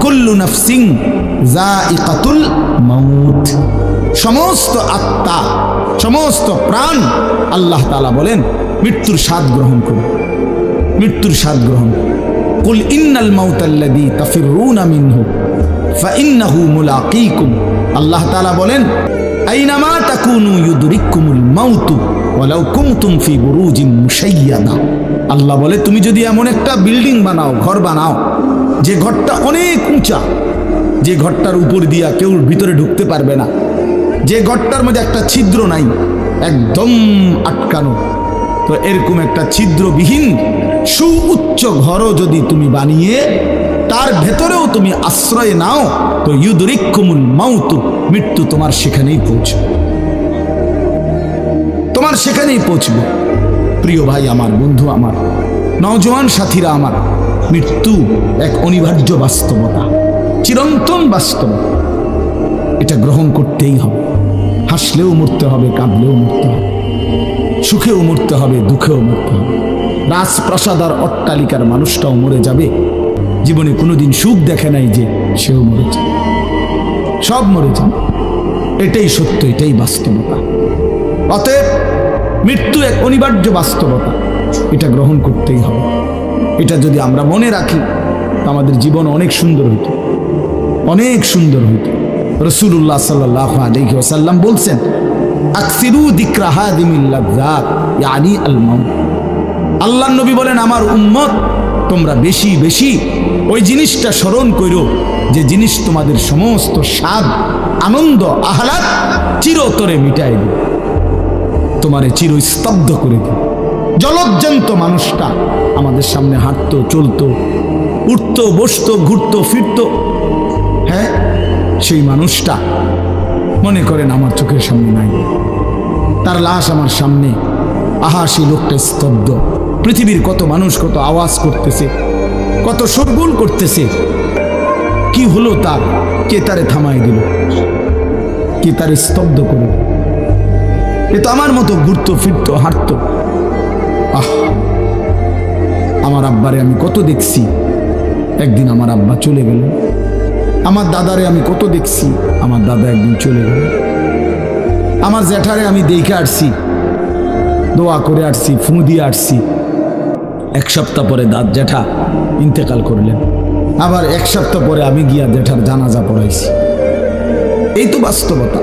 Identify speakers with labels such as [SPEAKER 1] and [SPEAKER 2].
[SPEAKER 1] কুল্লু নাফসিন যায়িকাতুল মাউত, সমস্ত আত্মা, সমস্ত প্রাণ আল্লাহ তাআলা বলেন মৃত্যুর স্বাদ গ্রহণ করুন, মৃত্যুর স্বাদ গ্রহণ। কুল ইন্নাল মাউতাল্লাযী তাফিরুনা মিনহু ফাইন্নাহু মুলাকীকুম, আল্লাহ তাআলা বলেন আইনামা তাকুনু ইউদরিকুমুল মাউতু ওয়ালাউ কুনতুম ফি বুরুজিন মুশাইয়াদা। আল্লাহ বলে তুমি যদি এমন একটা বিল্ডিং বানাও, ঘর বানাও, যে ঘরটা অনেক উঁচা, যে ঘরটার উপর দিয়া কেউ ভিতরে ঢুকতে পারবে না, যে ঘরটার মধ্যে একটা ছিদ্র নাই, একদম আটকানো, তো এরকম একটা ছিদ্রবিহীন সুউচ্চ ঘরও যদি তুমি বানিয়ে তার ভেতরেও তুমি আশ্রয় নাও, তো ইউদরিকুমুল মাউতু, মৃত্যু তোমার সেখানেই পৌঁছবে, তোমার সেখানেই পৌঁছবে। প্রিয় ভাই আমার, বন্ধু আমার, নওজোয়ান সাথীরা আমার, মৃত্যু এক অনিবার্য বাস্তবতা, চিরন্তন বাস্তবতা, এটা গ্রহণ করতেই হবে। হাসলেও মরতে হবে, কাঁদলেও মরতে হবে, সুখেও মরতে হবে, দুঃখেও মরতে হবে। রাজপ্রাসাদ আর অট্টালিকার মানুষটাও মরে যাবে, জীবনে কোনোদিন সুখ দেখে নাই যে সেও মরে যাবে, সব মরে যাবে। এটাই সত্য, এটাই বাস্তবতা। অতএব মৃত্যু এক অনিবার্য বাস্তবতা, এটা গ্রহণ করতেই হবে। এটা যদি আমরা মনে রাখি তো আমাদের জীবন অনেক সুন্দর হইত, অনেক সুন্দর হইত। রাসূলুল্লাহ সাল্লাল্লাহু আলাইহি ওয়াসাল্লাম বলছেন আকসিরু যিকরা হাদিমিল লাযযাত ইয়ানি আল মাউত। আল্লাহর নবী বলেন আমার উম্মত তোমরা বেশি বেশি ওই জিনিসটা স্মরণ করো যে জিনিস তোমাদের সমস্ত স্বাদ, আনন্দ, আহ্লাদ চিরতরে মিটাই দিবে, তোমারে চিরস্তব্ধ করে দিবে। জলজ্জান্ত মানুষটা আমাদের সামনে হাঁটতো, চলতো, উঠতো, বসতো, ঘুরতো, ফিরতো, হ্যাঁ, সেই মানুষটা মনে করেন আমার চোখের সামনে নাই, তার লাশ আমার সামনে, আহা সেই লোকটা স্তব্ধ। পৃথিবীর কত মানুষ কত আওয়াজ করতেছে, কত শোরগোল করতেছে, কি হলো তার? কে তারে থামাই দিল? কে তারে স্তব্ধ করে? এ তো আমার মতো ঘুরতো, ফিরতো, হাঁটতো। আহ, আমার আব্বারে আমি কত দেখছি, একদিন আমার আব্বা চলে গেল। আমার দাদারে আমি কত দেখছি, আমার দাদা একদিন চলে গেল। আমার জ্যাঠারে আমি দেখে আসছি, দোয়া করে আসছি, ফুঁ দিয়ে আসছি। এক সপ্তাহ পরে জ্যাঠা ইন্তেকাল করলেন, আবার এক সপ্তাহ পরে আমি গিয়া জ্যাঠার জানাজা পড়াইছি। এই তো বাস্তবতা।